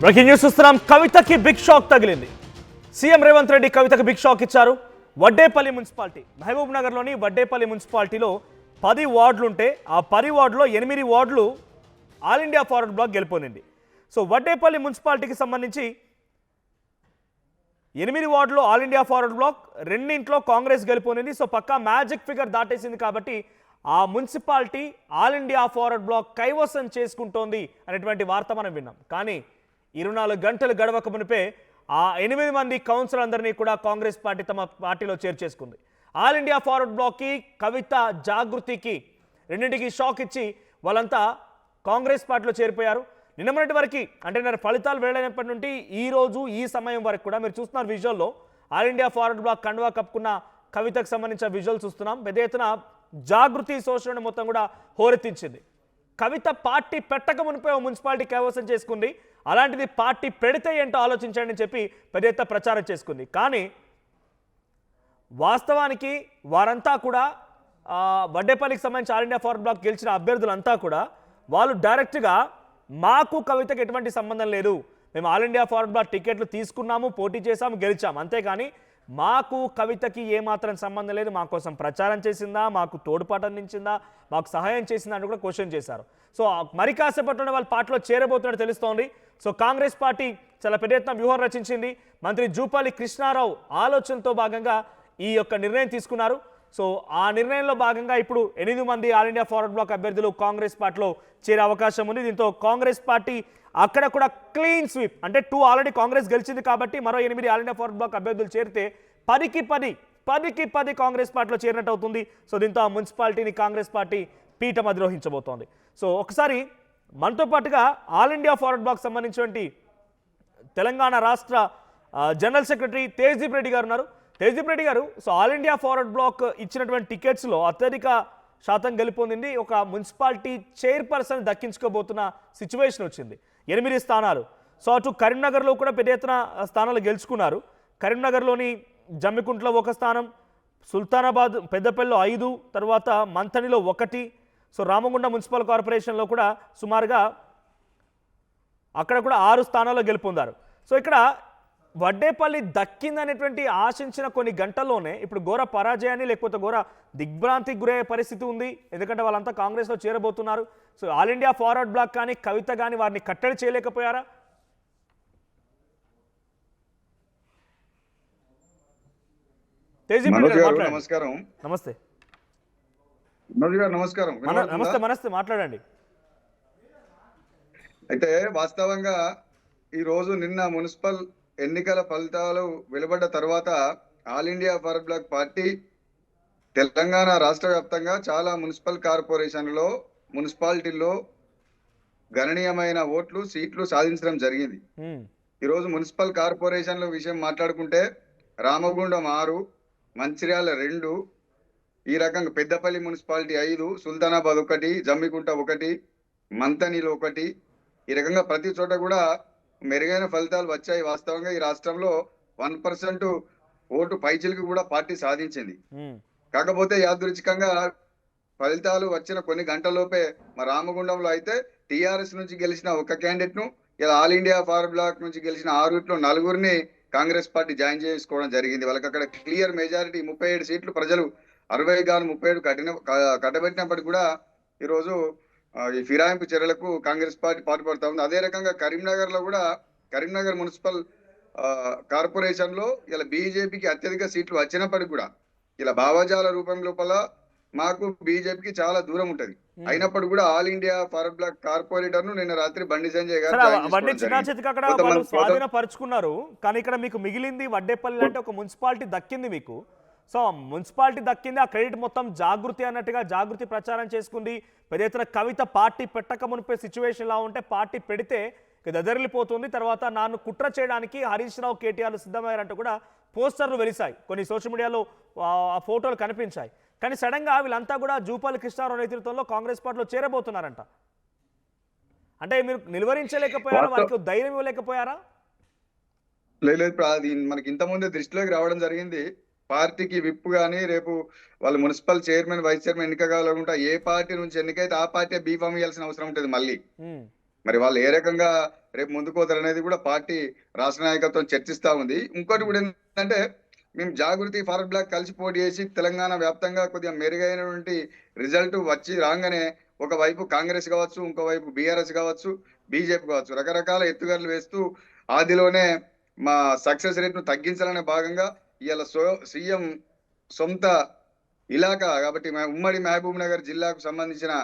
Breaking news చూస్తున్నాం. కవితకి big shock తగిలింది. సీఎం రేవంత్ రెడ్డి కవితకి బిగ్ షాక్ ఇచ్చారు. వడ్డేపల్లి మున్సిపాలిటీ, మహబూబ్ నగర్లోని వడ్డేపల్లి మున్సిపాలిటీలో 10 వార్డులుంటే ఆ 10 వార్డులో 8 వార్డులు ఆల్ ఇండియా ఫార్వర్డ్ బ్లాక్ గెలుపొందింది. సో వడ్డేపల్లి మున్సిపాలిటీకి సంబంధించి 8 వార్డులో All India forward Bloc, 2 Congress గెలుపొందింది. సో పక్కా మ్యాజిక్ ఫిగర్ దాటేసింది కాబట్టి ఆ municipality All India forward Bloc కైవసం చేసుకుంటోంది అనేటువంటి వార్త మనం విన్నాం. కానీ 24 గంటలు గడవక మునిపే ఆ 8 మంది కౌన్సిలర్ అందరినీ కూడా కాంగ్రెస్ పార్టీ తమ పార్టీలో చేర్చేసుకుంది. ఆల్ ఇండియా ఫార్వర్డ్ బ్లాక్కి, కవిత, జాగృతికి రెండింటికి షాక్ ఇచ్చి వాళ్ళంతా కాంగ్రెస్ పార్టీలో చేరిపోయారు. నిన్నటి వరకు అంటే నేను ఫలితాలు వెళ్లైనప్పటి నుండి ఈ రోజు ఈ సమయం వరకు కూడా మీరు చూస్తున్నారు విజువల్లో ఆల్ ఇండియా ఫార్వర్డ్ బ్లాక్ కండువా కప్పుకున్న కవితకు సంబంధించిన విజువల్ చూస్తున్నాం. పెద్ద ఎత్తున జాగృతి సోషల్ మొత్తం కూడా హోరెత్తించింది. కవిత పార్టీ పెట్టక మునిపే మున్సిపాలిటీ కైవసం చేసుకుంది. అలాంటిది పార్టీ పెడితే ఏంటో ఆలోచించండి అని చెప్పి పెద్ద ఎత్తున ప్రచారం చేసుకుంది. కానీ వాస్తవానికి వారంతా కూడా వడ్డేపల్లికి సంబంధించి ఆల్ ఇండియా ఫార్వర్డ్ బ్లాక్ గెలిచిన అభ్యర్థులంతా కూడా వాళ్ళు డైరెక్ట్గా మాకు కవితకు ఎటువంటి సంబంధం లేదు, మేము ఆల్ ఇండియా ఫార్వర్డ్ బ్లాక్ టికెట్లు తీసుకున్నాము, పోటీ చేసాము, గెలిచాము, అంతేగాని మాకు కవితకి ఏమాత్రం సంబంధం లేదు, మా కోసం ప్రచారం చేసిందా, మాకు తోడ్పాటు అందించిందా, మాకు సహాయం చేసిందా అని కూడా క్వశ్చన్ చేశారు. సో మరి కాసేపట్లోనే వాళ్ళ పార్టీలో చేరబోతున్నట్టు తెలుస్తోంది. సో కాంగ్రెస్ పార్టీ చాలా పెద్ద ఎత్తున వ్యూహం రచించింది. మంత్రి జూపల్లి కృష్ణారావు ఆలోచనతో భాగంగా ఈ యొక్క నిర్ణయం తీసుకున్నారు. సో ఆ నిర్ణయంలో భాగంగా ఇప్పుడు 8 మంది ఆల్ ఇండియా ఫార్వర్డ్ బ్లాక్ అభ్యర్థులు కాంగ్రెస్ పార్టీలో చేరే అవకాశం ఉంది. దీంతో కాంగ్రెస్ పార్టీ అక్కడ కూడా క్లీన్ స్వీప్, అంటే 2 ఆల్రెడీ కాంగ్రెస్ గెలిచింది కాబట్టి మరో 8 ఆల్ ఇండియా ఫార్వర్డ్ బ్లాక్ అభ్యర్థులు చేరితే 10కి 10 కాంగ్రెస్ పార్టీలో చేరినట్టు అవుతుంది. సో దీంతో ఆ మున్సిపాలిటీని కాంగ్రెస్ పార్టీ పీఠం అధిరోహించబోతోంది. సో ఒకసారి మనతో పాటుగా ఆల్ ఇండియా ఫార్వర్డ్ బ్లాక్ సంబంధించినటువంటి తెలంగాణ రాష్ట్ర జనరల్ సెక్రటరీ తేజ్దీప్ రెడ్డి గారు ఉన్నారు. తేజ్దీప్ రెడ్డి గారు, so all India forward Bloc ఇచ్చినటువంటి టికెట్స్లో అత్యధిక శాతం గెలుపొందింది. ఒక మున్సిపాలిటీ చైర్పర్సన్ దక్కించుకోబోతున్న సిచ్యువేషన్ వచ్చింది. 8 స్థానాలు. సో అటు కరీంనగర్లో కూడా పెద్ద ఎత్తున స్థానాలు గెలుచుకున్నారు. కరీంనగర్లోని జమ్మికుంటలో 1 స్థానం, సుల్తానాబాద్ పెద్దపల్లిలో 5, తర్వాత మంథనిలో 1, సో రామగుండ మున్సిపల్ కార్పొరేషన్లో కూడా సుమారుగా అక్కడ కూడా 6 స్థానాల్లో గెలుపొందారు. సో ఇక్కడ వడ్డేపల్లి దక్కిందనేటువంటి ఆశించిన కొన్ని గంటల్లోనే ఇప్పుడు ఘోర పరాజయాన్ని లేకపోతే ఘోర దిగ్భ్రాంతికి గురయ్యే పరిస్థితి ఉంది. ఎందుకంటే వాళ్ళంతా కాంగ్రెస్లో చేరబోతున్నారు. So all India forward Bloc కానీ కవిత కానీ వారిని కట్టడి చేయలేకపోయారా? నమస్కారం. నమస్తే. నమస్కారం. నమస్తే, మాట్లాడండి. అయితే వాస్తవంగా ఈ రోజు నిన్న మున్సిపల్ ఎన్నికల ఫలితాలు వెలువడ్డ తర్వాత All India forward Bloc party Telangana రాష్ట్ర వ్యాప్తంగా చాలా మున్సిపల్ కార్పొరేషన్లో మున్సిపాలిటీల్లో గణనీయమైన ఓట్లు సీట్లు సాధించడం జరిగింది. ఈరోజు మున్సిపల్ కార్పొరేషన్ల విషయం మాట్లాడుకుంటే రామగుండం 6, మంచిర్యాల 2, ఈ రకంగా పెద్దపల్లి మున్సిపాలిటీ 5, సుల్తానాబాద్ 1, జమ్మికుంట 1, మంతనిలో 1, ఈ రకంగా ప్రతి చోట కూడా మెరుగైన ఫలితాలు వచ్చాయి. వాస్తవంగా ఈ రాష్ట్రంలో 1% ఓటు పైచిలకు కూడా పార్టీ సాధించింది. కాకపోతే యాదృచ్ఛికంగా ఫలితాలు వచ్చిన కొన్ని గంటల్లోపే మా రామగుండంలో అయితే టిఆర్ఎస్ నుంచి గెలిచిన ఒక క్యాండిడేట్ ను, ఇలా ఆల్ ఇండియా ఫార్వర్డ్ బ్లాక్ నుంచి గెలిచిన 6లో 4 కాంగ్రెస్ పార్టీ జాయిన్ చేసుకోవడం జరిగింది. వాళ్ళకి అక్కడ క్లియర్ మెజారిటీ 37 సీట్లు ప్రజలు 60 గాను 37 కట్టబెట్టినప్పటికీ కూడా ఈరోజు ఈ ఫిరాయింపు చర్యలకు కాంగ్రెస్ పార్టీ పాటుపడతా ఉంది. అదే రకంగా కరీంనగర్ లో కూడా కరీంనగర్ మున్సిపల్ కార్పొరేషన్ లో ఇలా బీజేపీకి అత్యధిక సీట్లు వచ్చినప్పటికీ కూడా ఇలా భావజాల రూపం లోపల మాకు బీజేపీకి చాలా దూరం ఉంటది. అయినప్పుడు కూడా All India forward Bloc corporator ను నిన్న రాత్రి బండి సంజయ్ గారు స్వాధీనపరుచుకున్నారు. కానీ ఇక్కడ మీకు మిగిలింది వడ్డేపల్లి అంటే ఒక మున్సిపాలిటీ దక్కింది మీకు. సో మున్సిపాలిటీ దక్కింది, ఆ క్రెడిట్ మొత్తం జాగృతి అన్నట్టుగా జాగృతి ప్రచారం చేసుకుంది. పెద్ద ఎత్తున కవిత పార్టీ పెట్టక మునిపే సిచ్యువేషన్ లా ఉంటే పార్టీ పెడితే దదరిల్లిపోతుంది. తర్వాత నన్ను కుట్ర చేయడానికి హరీష్ రావు, కేటీఆర్ సిద్ధమయ్యారంటూ కూడా పోస్టర్లు వెలిశాయి, కొన్ని సోషల్ మీడియాలో ఆ ఫోటోలు కనిపించాయి. కానీ సడన్గా వీళ్ళంతా కూడా జూపల్లి కృష్ణారావు నేతృత్వంలో కాంగ్రెస్ పార్టీలో చేరబోతున్నారంట. అంటే మీరు నిలువరించలేకపోయారా, వారికి ధైర్యం ఇవ్వలేకపోయారా? లేదు, మనకి ఇంతకుముందే దృష్టిలోకి రావడం జరిగింది. పార్టీకి విప్ గానీ రేపు వాళ్ళు మున్సిపల్ చైర్మన్, వైస్ చైర్మన్ ఎన్నిక కావాలనుకుంటే ఏ పార్టీ నుంచి ఎన్నికైతే ఆ పార్టీ బీఫామ్ ఇవ్వాల్సిన అవసరం ఉంటుంది మళ్ళీ. మరి వాళ్ళు ఏ రకంగా రేపు ముందుకోతారనేది కూడా పార్టీ రాష్ట్ర నాయకత్వం చర్చిస్తా ఉంది. ఇంకోటి కూడా ఏంటంటే మేము జాగృతి ఫార్వర్డ్ బ్లాక్ కలిసి పోటీ చేసి తెలంగాణ వ్యాప్తంగా కొద్దిగా మెరుగైనటువంటి రిజల్ట్ వచ్చి రాగానే ఒకవైపు కాంగ్రెస్ కావచ్చు, ఇంకోవైపు బీఆర్ఎస్ కావచ్చు, బీజేపీ కావచ్చు, రకరకాల ఎత్తుగడలు వేస్తూ ఆదిలోనే మా సక్సెస్ రేట్ను తగ్గించాలనే భాగంగా ఇవాళ సీఎం సొంత ఇలాకా కాబట్టి ఉమ్మడి మహబూబ్ నగర్ జిల్లాకు సంబంధించిన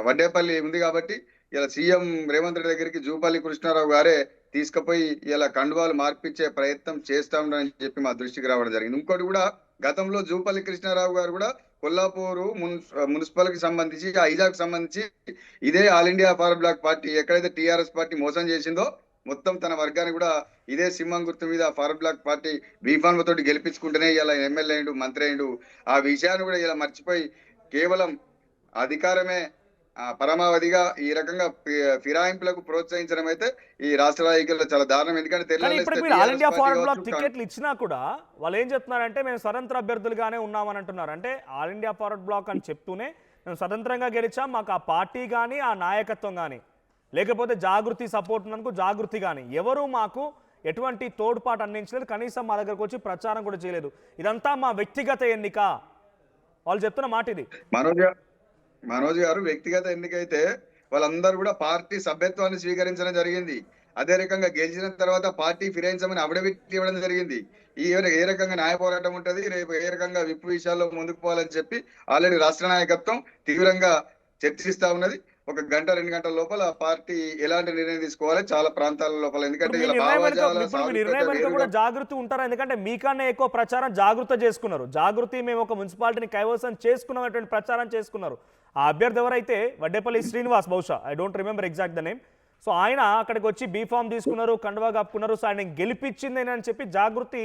వడ్డేపల్లి ఉంది కాబట్టి ఇలా సీఎం రేవంత్ రెడ్డి దగ్గరికి జూపల్లి కృష్ణారావు గారే తీసుకుపోయి ఇలా కండువాలు మార్పిచ్చే ప్రయత్నం చేస్తా ఉన్నారని చెప్పి మా దృష్టికి రావడం జరిగింది. ఇంకోటి కూడా గతంలో జూపల్లి కృష్ణారావు గారు కూడా కొల్లాపూరు మున్సిపల్ కి సంబంధించి ఐజాక్ సంబంధించి ఇదే All India forward Bloc party ఎక్కడైతే టీఆర్ఎస్ పార్టీ మోసం చేసిందో మొత్తం తన వర్గాన్ని కూడా ఇదే సింహం గుర్తు మీద ఫార్వర్డ్ బ్లాక్ పార్టీ బీఫార్మ్ తోటి గెలిపించుకుంటేనే ఇలా ఎమ్మెల్యే అయిండు, మంత్రి అయిండు. ఆ విషయాన్ని కూడా ఇలా మర్చిపోయి కేవలం అధికారమే పరమావధిగా ఈ రకంగా ఫిరాయింపులకు ప్రోత్సహించడం అయితే ఈ రాష్ట్ర రాజకీయాల్లో చాలా దారుణం. ఎందుకంటే ఆల్ ఇండియా ఫార్వర్డ్ బ్లాక్ టికెట్లు ఇచ్చినా కూడా వాళ్ళు ఏం చెప్తున్నారంటే మేము స్వతంత్ర అభ్యర్థులుగానే ఉన్నామని అంటున్నారు. అంటే ఆల్ ఇండియా ఫార్వర్డ్ బ్లాక్ అని చెప్తూనే మేము స్వతంత్రంగా గెలిచాం, మాకు ఆ పార్టీ కానీ ఆ నాయకత్వం కానీ లేకపోతే జాగృతి సపోర్ట్ ఉన్నందుకు జాగృతి కానీ ఎవరు మాకు ఎటువంటి తోడ్పాటు అందించలేదు, కనీసం మా దగ్గరకు వచ్చి ప్రచారం కూడా చేయలేదు. ఇదంతా మా వ్యక్తిగత ఎన్నిక వాళ్ళు చెప్తున్న మాట ఇది. మనోజ్ గారు వ్యక్తిగత ఎన్నికైతే వాళ్ళందరూ కూడా పార్టీ సభ్యత్వాన్ని స్వీకరించడం జరిగింది. అదే రకంగా గెలిచిన తర్వాత పార్టీ ఫిరాయించమని అఫిడవిట్ ఇవ్వడం జరిగింది. ఏ రకంగా న్యాయ పోరాటం ఉంటుంది, రేపు ఏ రకంగా విప్పు విషయాల్లో ముందుకు పోవాలని చెప్పి ఆల్రెడీ రాష్ట్ర నాయకత్వం తీవ్రంగా చర్చిస్తా ఉన్నది. ఒక గంట 2 గంటల లోపల పార్టీ ఎలాంటి నిర్ణయం తీసుకోవాలి చాలా ప్రాంతాల లోపల. ఎందుకంటే జాగృతి ఉంటారా? ఎందుకంటే మీకన్నా ఎక్కువ ప్రచారం జాగృత చేసుకున్నారు. జాగృతి మేము ఒక మున్సిపాలిటీని కైవసం చేసుకున్నటువంటి ప్రచారం చేసుకున్నారు. ఆ అభ్యర్థి ఎవరైతే వడ్డేపల్లి శ్రీనివాస్, బహుశా I don't remember exact the name. So ఆయన అక్కడికి వచ్చి బీఫామ్ తీసుకున్నారు, కండువా కప్పుకున్నారు. సో ఆయన గెలిపించింది అని చెప్పి జాగృతి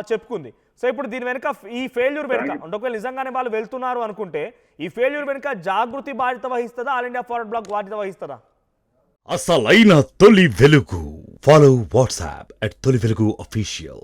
చెప్పుకుంది. సో ఇప్పుడు దీని వెనుక ఈ ఫెయిల్యూర్ వెనుక అంటే ఒకవేళ నిజంగానే వాళ్ళు వెళ్తున్నారు అనుకుంటే ఈ ఫెయిల్యూర్ వెనుక జాగృతి బాధ్యత వహిస్తుందా, ఆల్ ఇండియా ఫార్వర్డ్ బ్లాక్ బాధ్యత వహిస్తుందా? అసలైన తొలి వెలుగు. ఫాలో వాట్సాప్ @తొలి వెలుగు అఫీషియల్.